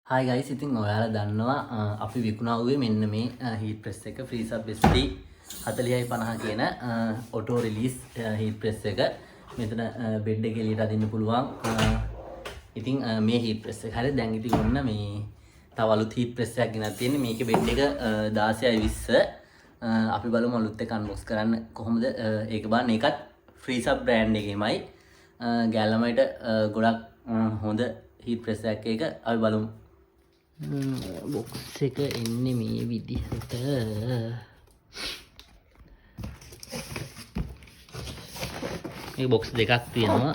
Hi guys, ඉතින් ඔයාලා දන්නවා අපි විකුණාවේ මෙන්න මේ heat press එක FreeSub ST 4050 කියන auto release heat press එක. මෙතන බෙඩ් එක එළියට අදින්න පුළුවන්. ඉතින් මේ heat press එක හරිය දැන් ඉතින් ඔන්න මේ තව අලුත් heat press එකක් ගෙනත් තියෙන්නේ. මේකේ බෙඩ් එක 16යි 20. අපි බලමු අලුත් එක unbox කරන්න කොහොමද ඒක බලන්න. ඒකත් FreeSub brand එකේමයි. ගෑල්ලමයිට ගොඩක් හොඳ heat press එකක් ඒක. අපි බලමු. බොක්ස් එක එන්නේ මේ විදිහට. මේ බොක්ස් දෙකක් තියෙනවා.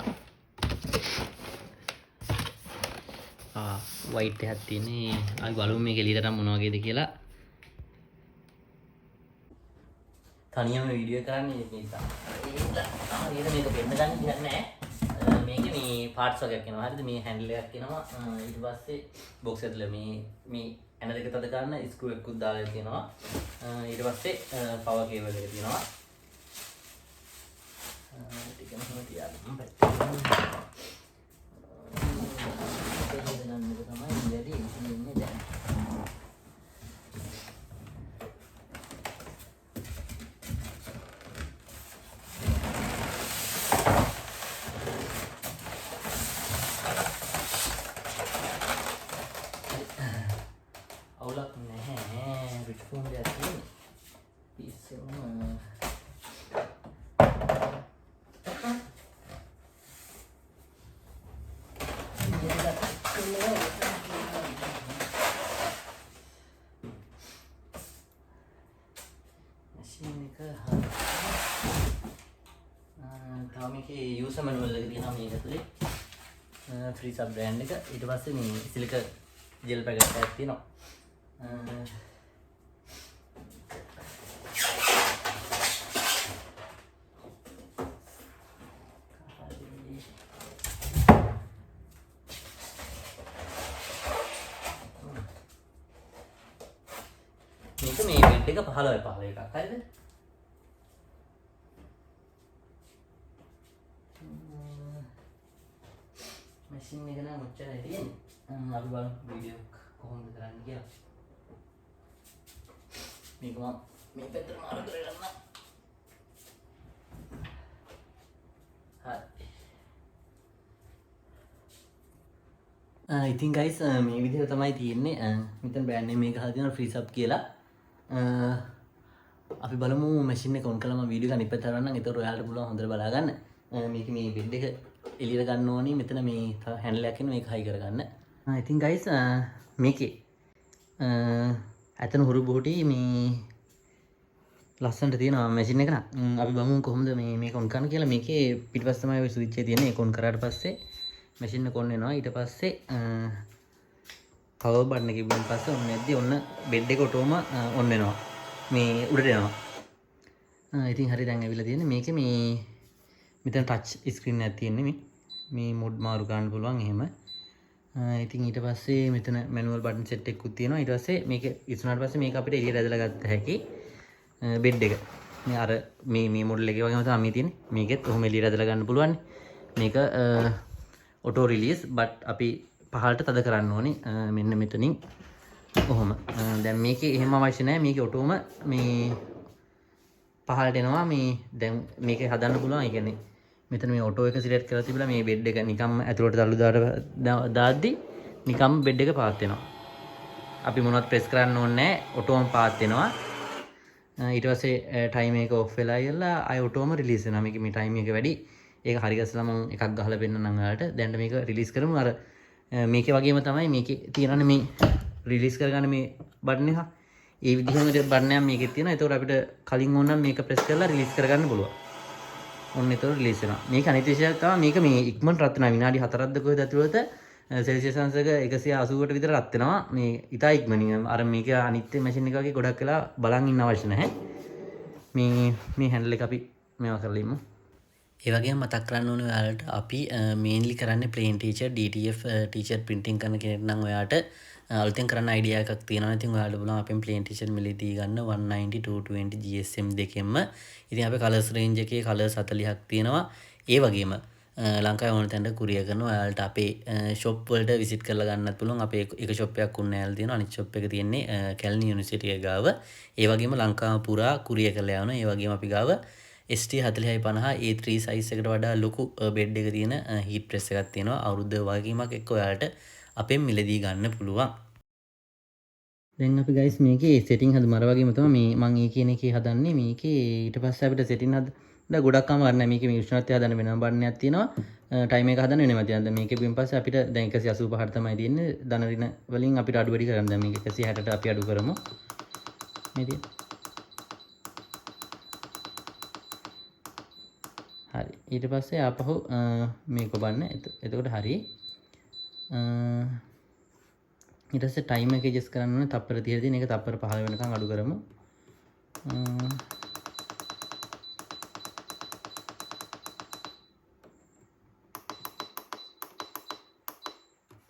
වයිට් එකක් තියෙන්නේ. අපි බලමු මේක එළියට නම් මොන වගේද කියලා. තනියම වීඩියෝ කරන්නේ ඒක නිසා. මේක වෙන්න ගන්න දෙයක් නැහැ. මේක මේ පාර්ට්ස් වගේක් එනවා. හරිද? මේ හැන්ඩල් එකක් එනවා. ඊට පස්සේ බොක්ස් ඇතුලේ මේ ඇන දෙක තද කරන්න ස්ක්‍රූ එකකුත් දාලා තියෙනවා. ඊට පස්සේ පවර් කේබල් එක තියෙනවා. ටිකම තමයි තියාගන්න පැත්තට. ඒක ගන්න එක තමයි ඉඳි ඉන්නේ දැන්. අවුලක් නැහැ. රිට්ෆෝන් දෙයක් තියෙන්නේ. පිස්සෙම මැෂින් එක තව මේකේ යූසර් මැනුවල් එක තියෙනවා මේක ඇතුලේ. FreeSub brand එක. ඊට පස්සේ මේ සිලික ජෙල් පැකට් එකක් තියෙනවා. මේක මේ බෙඩ් එක 15 එකක් හරිද? මැෂින් එක නම් ඔච්චරයි තියෙන්නේ. අපි බලමු වීඩියෝ කොහොමද කරන්න කියලා. මේක මම මේ පැත්තට මාරු කරගන්න. හරි. ඉතින් guys මේ විදිහට තමයි තියෙන්නේ. මෙතන brand name එක හදලා තියෙනවා FreeSub කියලා. අපි බලමු මැෂින් එක ඔන් කළාම වීඩියෝ එක අනිත් පැත්තට කරන්නම්. ඒතකොට ඔයාලට පුළුවන් හොඳට බලා ගන්න. මේක මේ බෙඩ් එක එළියට ගන්න ඕනේ. මෙතන මේ හැන්ඩල් එකක් එනවා. මේක හයි කරගන්න. ඉතින් guys මේකේ ඇතන හුරු බොහටි මේ ලස්සනට තියෙනවා මැෂින් එක නම්. අපි බලමු කොහොමද මේක ඔන් කරන්න කියලා. මේකේ පිටිපස්ස තමයි ඔය ස්විච් එක තියෙන්නේ. ඒක ඔන් කරාට පස්සේ මැෂින් එක ඔන් වෙනවා. ඊට පස්සේ පවර් බටන් එක ඉබ්බන් පස්සේ ඔන්න නැද්දි ඔන්න බෙඩ් එක ඔටෝම ඔන් වෙනවා. මේ උඩට යනවා. ඉතින් හරි දැන් ඇවිල්ලා තියෙන්නේ. මේකේ මේ මෙතන ටච් ස්ක්‍රීන් එකක් තියෙන්නේ. මේ මොඩ් මාරු කරන්න පුළුවන් එහෙම. ඉතින් ඊට පස්සේ මෙතන මැනුවල් බටන් සෙට් එකකුත් තියෙනවා. ඊට පස්සේ මේක ඉස්සුනාට පස්සේ මේක අපිට එළියට ඇදලා ගත්ත හැකි බෙඩ් එක. මේ අර මේ මොඩල් එකේ වගේම තමයි මේ තියෙන්නේ. මේකෙත් කොහොම එළියට ඇදලා ගන්න පුළුවන්. මේක ඔටෝ රිලීස් බට් අපි පහළට තද කරන්න ඕනේ. මෙන්න මෙතනින් කොහොම. දැන් මේකේ එහෙම අවශ්‍ය නැහැ. මේකේ ඔටෝම මේ පහළට එනවා. මේ දැන් මේක හදන්න පුළුවන්. ඒ කියන්නේ මෙතන මේ ඔටෝ එක සිලෙක්ට් කරලා තිබිලා මේ බෙඩ් එක නිකම්ම ඇතුළට තල්ලු දාද්දි නිකම්ම බෙඩ් එක පාත් වෙනවා. අපි මොනවත් ප්‍රෙස් කරන්න ඕනේ නැහැ. ඔටෝම පාත් වෙනවා. ඊට පස්සේ ටයිම් එක ඔෆ් වෙලා ඉවරලා ආය ඔටෝම රිලීස් වෙනවා. මේකේ මේ ටයිම් එක වැඩි. ඒක හරි ගස්සලා මම එකක් ගහලා පෙන්නන්නම් ඔයාලට. දැන් මේක රිලීස් කරමු. අර මේකේ වගේම තමයි මේකේ තියෙනනේ මේ රිලීස් කරගන්න මේ බටන් එක. ඒ විදිහම බටන් එකක් මේකේ තියෙනවා. ඒතකොට අපිට කලින් ඕන නම් මේක ප්‍රෙස් කරලා රිලීස් කරගන්න පුළුවන්. ඔන්න ඒතකොට රිලීස් වෙනවා. මේක අනිත් විශේෂයක් තමයි මේක මේ ඉක්මනට රත් වෙනවා. විනාඩි 4ක්ද කොහෙද ඇතුළත සෙල්සියස් අංශක 180කට විතර රත් වෙනවා. මේ ඉතා ඉක්මනින්. අර මේක අනිත් මැෂින් එක වගේ ගොඩක් වෙලා බලන් ඉන්න අවශ්‍ය නැහැ. මේ හැන්ඩල් එක අපි මේවා කරලා ඉමු. ඒ වගේම මතක් කරන්න ඕනේ ඔයාලට අපි මේන්ලි කරන්නේ plane teacher DTF teacher printing කරන කෙනෙක් නම් ඔයාට අලුතෙන් කරන්න අයිඩියා එකක් තියෙනවා. ඉතින් ඔයාලට බලන්න අපෙන් ප්ලේන් ටීචර් මිලදී ගන්න 190 220 GSM දෙකෙන්ම. ඉතින් අපේ කලර්ස් රේන්ජ් එකේ කලර්ස් 40ක් තියෙනවා. ඒ වගේම ලංකාවේ ඕන තැනට කුරියර් කරනවා. ඔයාලට අපේ ෂොප් වලට විසිට් කරලා ගන්නත් පුළුවන්. අපේ එක ෂොප් එකක් උන්නෑල් තියෙනවා. අනිත් ෂොප් එක තියෙන්නේ කැලණි යුනිවර්සිටි එක ගාව. ඒ වගේම ලංකාව පුරා කුරියර් කරලා යනවා. ඒ වගේම අපි ගාව ST4650 A3 සයිස් එකට වඩා ලොකු බෙඩ් එක තියෙන හීට් ප්‍රෙස් එකක් තියෙනවා. අවුරුද්ද වගකීමක් එක්ක ඔයාලට අපෙන් මිලදී ගන්න පුළුවන්. දැන් අපි ගයිස් මේකේ සෙටින් හදමු. අර වගේම තමයි මේ මම ඒ කියන එකේ හදන්නේ. මේකේ ඊට පස්සේ අපිට සෙටින් හදන්න ගොඩක් අමාරු නෑ. මේකේ මේ උෂ්ණත්වය හදන්න වෙනම බණ්ණයක් තියෙනවා. ටයිම් එක හදන්න වෙනම තියෙනවා. දැන් මේකේ පින් පස්සේ අපිට දැන් 185ට තමයි තියෙන්නේ. ධන ඍණ වලින් අපිට අඩු වැඩි කරන්න. දැන් මේක 160ට අපි අඩු කරමු. මේ තියෙන. හරි. ඊට පස්සේ ආපහු මේක බලන්න. එතකොට හරි. ඊට පස්සේ ටයිම් එක ඇඩ්ජස්ට් කරන්න ඕනේ තප්පර 30 තියෙන එක තප්පර 15 වෙනකන් අඩු කරමු.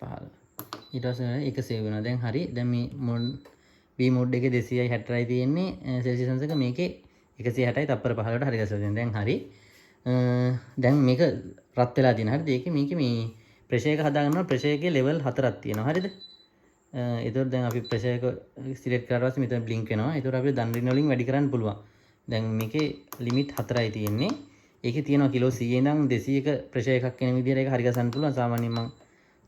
15. ඊට පස්සේ ඒක සේව් වෙනවා. දැන් හරි. දැන් මේ V මෝඩ් එකේ 260යි තියෙන්නේ සෙල්සියස් එක මේකේ 160යි තප්පර 15ට හරි ගස්සලා තියෙනවා. දැන් හරි. දැන් මේක රත් වෙලා තියෙනවා. හරිද? ඒකේ මේකේ මේ ප්‍රෙෂර් එක හදාගන්නවා. ප්‍රෙෂර් එකේ ලෙවල් 4ක් තියෙනවා. හරිද? එතකොට දැන් අපි ප්‍රෙෂර් එක සිලෙක්ට් කරලා පස්සේ මෙතන බ්ලින්ක් වෙනවා. එතකොට අපිට දන් රින වලින් වැඩි කරන්න පුළුවන්. දැන් මේකේ ලිමිට් 4යි තියෙන්නේ. ඒකේ තියෙනවා කිලෝ 100 ඉඳන් 200ක ප්‍රෙෂර් එකක් එන විදිහට ඒක හරි ගසන්න පුළුවන්. සාමාන්‍යයෙන් මම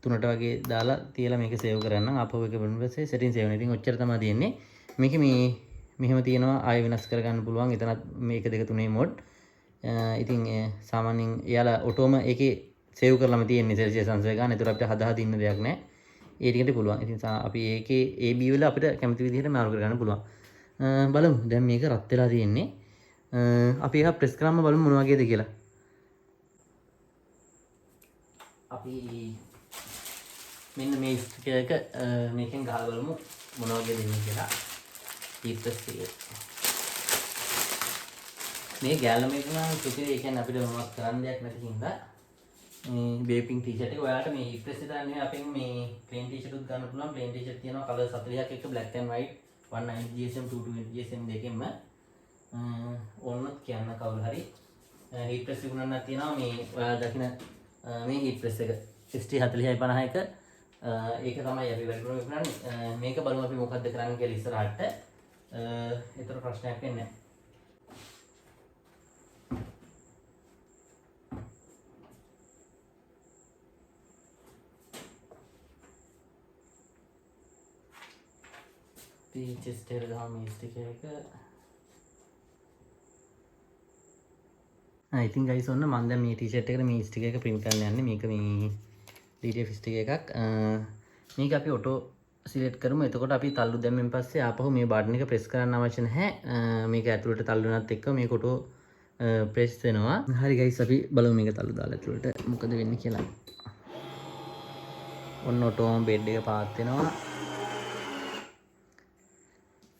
3ට වගේ දාලා තියලා මේක සේව් කරන්නම්. ආපහු එක බලමු පස්සේ සෙටින් සේව් වෙනවා. ඉතින් ඔච්චර තමයි තියෙන්නේ. මේකේ මේ මෙහෙම තියෙනවා ආයෙ වෙනස් කරගන්න පුළුවන්. එතනත් මේක 2 3 මෝඩ්. ඉතින් සාමාන්‍යයෙන් එයාලා ඔටෝම ඒකේ සේව් කරලාම තියෙන්නේ සෙල්සියස් අංශය ගන්න. ඒතර අපිට හදා දින්න දෙයක් නැහැ. ඒ ටිකට පුළුවන්. ඉතින් අපි ඒකේ AB වල අපිට කැමති විදිහට මාරු කරගන්න පුළුවන්. බලමු. දැන් මේක රත් වෙලා තියෙන්නේ. අපි ඒක ප්‍රෙස් කරාම බලමු මොන වගේද කියලා. අපි මෙන්න මේ ස්ටිකර් එක මේකෙන් ගහලා බලමු මොන වගේද එන්නේ කියලා. හීට් ප්‍රෙස් එකේ. මේ ගෑල්ලම එක නම් සුපිරි. ඒ කියන්නේ අපිට මොනවත් කරන්න දෙයක් නැති හින්දා මේ බේපින් ටී-ෂර්ට් එක ඔයාලට මේ හීට් ප්‍රෙස් එක දාන්නේ අපෙන් මේ ප්ලේන් ටී-ෂර්ට් උත් ගන්න පුළුවන්. ප්ලේන් ටී-ෂර්ට් තියෙනවා කලර් 40ක් එක black and white 190 GSM 220 GSM දෙකෙන්ම ඕනොත් කියන්න කවුරු හරි හීට් ප්‍රෙස් එක උනන්නක් තියෙනවා. මේ ඔයාලා දකින මේ හීට් ප්‍රෙස් එක 60 40 50 එක ඒක තමයි අපි වැඩිපුරම විකුණන්නේ. මේක බලමු අපි මොකද්ද කරන්න කියලා ඉස්සරහට. ඒතර ප්‍රශ්නයක් වෙන්නේ නැහැ. chest එක ගාම මේ ස්ටිකර් එක. ඉතින් ගයිස් ඔන්න මම දැන් මේ ටී-ෂර්ට් එකට මේ ස්ටිකර් එක print කරන්න යන්නේ. මේක මේ DTF ස්ටිකර් එකක්. මේක අපි ඔටෝ සිලෙක්ට් කරමු. එතකොට අපි තල්ලු දැම්මෙන් පස්සේ ආපහු මේ බටන් එක ප්‍රෙස් කරන්න අවශ්‍ය නැහැ. මේක ඇතුළට තල්ලු වෙනත් එක්ක මේක ඔටෝ ප්‍රෙස් වෙනවා. හරි ගයිස් අපි බලමු මේක තල්ලු දාලා ඇතුළට මොකද වෙන්නේ කියලා. ඔන්න ඔටෝම බෙඩ් එක පාත් වෙනවා.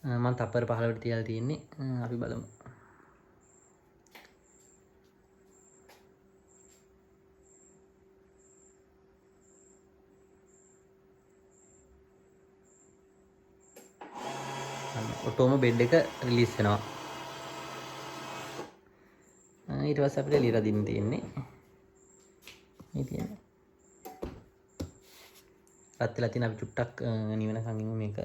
මම තප්පර 15ට තියලා තියෙන්නේ. අපි බලමු. ඔටෝම බෙඩ් එක රිලීස් වෙනවා. ඊට පස්සේ අපිට ලියලා දෙන්න තියෙන්නේ. මේ තියෙන්නේ. රත් වෙලා තියෙන අපි චුට්ටක් නිවෙනකන් ඉමු මේක.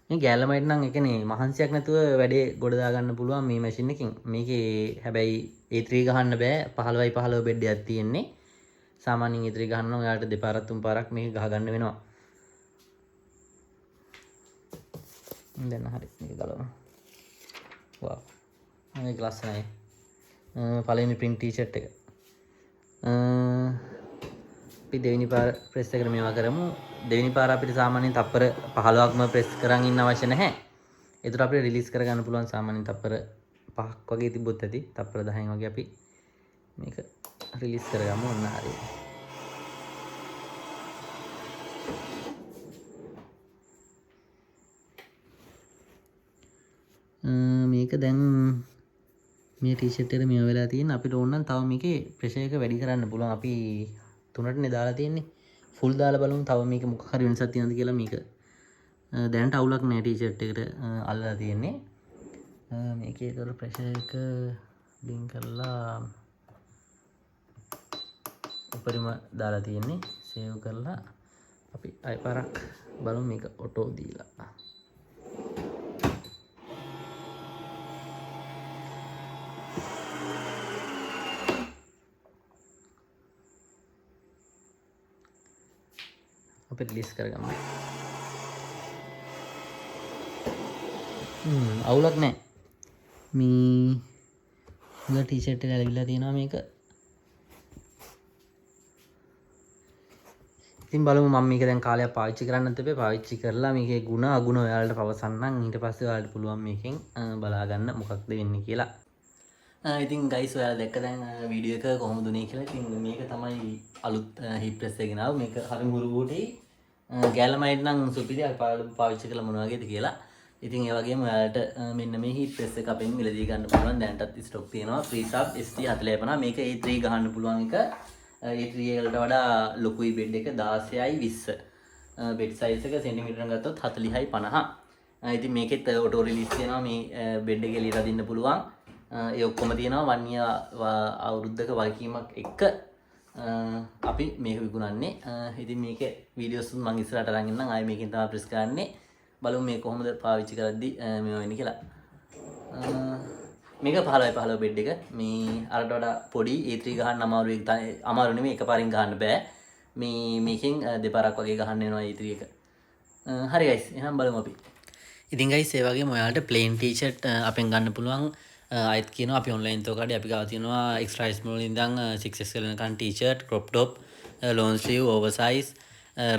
මේ ගෑල්ලමයිට් නම් ඒ කියන්නේ මහන්සියක් නැතුව වැඩේ ගොඩ දා ගන්න පුළුවන් මේ මැෂින් එකකින්. මේකේ හැබැයි A3 ගහන්න බෑ. 15යි 15 බෙඩ් එකක් තියෙන්නේ. සාමාන්‍යයෙන් A3 ගහන්න ඔයාලට දෙපාරක් තුන් පාරක් මේක ගහ ගන්න වෙනවා. දැන් හරි මේක ගලවමු. වව්. මේක ලස්සනයි. පළවෙනි print t-shirt එක. අපි දෙවෙනි පාර ප්‍රෙස් එකට මේවා කරමු. දෙවෙනි පාර අපිට සාමාන්‍යයෙන් තප්පර 15ක්ම ප්‍රෙස් කරන් ඉන්න අවශ්‍ය නැහැ. ඒතර අපිට රිලීස් කරගන්න පුළුවන් සාමාන්‍යයෙන් තප්පර 5ක් වගේ තිබ්බොත් ඇති. තප්පර 10න් වගේ අපි මේක රිලීස් කරගමු. ඔන්න හරි. මේක දැන් මේ ටී-ෂර්ට් එකට මේව වෙලා තියෙන අපිට ඕන නම් තව මේකේ ප්‍රෙෂර් එක වැඩි කරන්න පුළුවන්. අපි 3ටනේ දාලා තියෙන්නේ. ෆුල් දාලා බලමු තව මේක මොකක් හරි වෙනසක් තියෙනවද කියලා. මේක දැනට අවුලක් නැහැ ටී-ෂර්ට් එකට අල්ලලා තියෙන්නේ. මේකේ ඒතර ප්‍රෙෂර් එක බින් කරලා උපරිම දාලා තියෙන්නේ සේව් කරලා අපි අය පාරක් බලමු මේක ඔටෝ දීලා අපි රිලීස් කරගමු අවුලක් නැහැ මේ හොඳ ටී-ෂර්ට් එක ඇවිල්ලා තියෙනවා මේක ඉතින් බලමු මම මේක දැන් කාලයක් පාවිච්චි කරන්නත් එපේ පාවිච්චි කරලා මේකේ ಗುಣ අගුණ ඔයාලට පවසන්නම් ඊට පස්සේ ඔයාලට පුළුවන් මේකෙන් බලා ගන්න මොකක්ද වෙන්නේ කියලා. ඉතින් ගයිස් ඔයාලා දැක්ක දැන් වීඩියෝ එක කොහොමද උනේ කියලා. ඉතින් මේක තමයි අලුත් හීට් ප්‍රෙස් එකගෙන ආව. මේක හරි මුරු බූටි ගෑලමයිඩ් නම් සුපිරි අය පාවිච්චි කළා මොන වගේද කියලා. ඉතින් ඒ වගේම ඔයාලට මෙන්න මේ හීට් ප්‍රෙස් එක අපෙන් මිලදී ගන්න පුළුවන්. දැන්ටත් ස්ටොක් තියෙනවා. ෆ්‍රී සබ් ST450 මේක A3 ගහන්න පුළුවන් එක. A3 වලට වඩා ලොකුයි බෙඩ් එක 16යි 20 බෙඩ් සයිස් එක සෙන්ටිමීටර් එකෙන් ගත්තොත් 40යි 50. ඉතින් මේකෙත් ඔටෝ රිලීස් තියෙනවා මේ බෙඩ් එක එළියට අදින්න පුළුවන්. ඒ ඔක්කොම තියෙනවා 1 year අවුරුද්දක වගකීමක් එක්ක අපි මේක විකුණන්නේ. ඉතින් මේකේ වීඩියෝස් මම ඉස්සරහට අරන් ඉන්නම්. ආයේ මේකෙන් තමයි ප්‍රෙස් කරන්නේ. බලමු මේක කොහොමද පාවිච්චි කරද්දි මේ වෙන්නේ කියලා. මේක 15 බෙඩ් එක මේ අරට වඩා පොඩි A3 ගහන්න අමාරු නෙමෙයි එකපාරින් ගහන්න බෑ මේ මේකෙන් දෙපාරක් වගේ ගහන්න වෙනවා A3 එක හරි ගයිස් එහෙනම් බලමු අපි ඉතින් ගයිස් ඒ වගේම ඔයාලට ප්ලේන් ටී-ෂර්ට් අපෙන් ගන්න පුළුවන් ආයෙත් කියනවා අපි ඔන්ලයින් තෝකාඩේ අපි ගාව තියෙනවා එක්ස්ට්‍රා ස්මෝල් ඉඳන් 6XL වෙනකන් ටී-ෂර්ට් ක්‍රොප් টොප් ලොන් ස්ලීව් ඕවර්සයිස්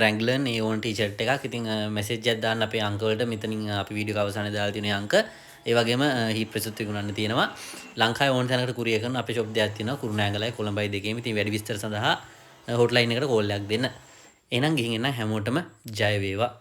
රැග්ලර් ඒ ඕන ටී-ෂර්ට් එකක් ඉතින් මෙසේජ් එකක් දාන්න අපේ අංක වලට මෙතනින් අපි වීඩියෝ එක අවසානයේ දාලා තියෙන අංක ඒ වගේම හීට් ප්‍රෙස්ත් විකුණන්න තියෙනවා ලංකාවේ ඕන තැනකට කුරියර් කරන අපේ shop දෙකක් තියෙනවා කුරුණෑගලයි කොළඹයි දෙකේම ඉතින් වැඩි විස්තර සඳහා හොට්ලයින් එකට කෝල් එකක් දෙන්න එහෙනම් ගිහින් එන්න හැමෝටම ජය වේවා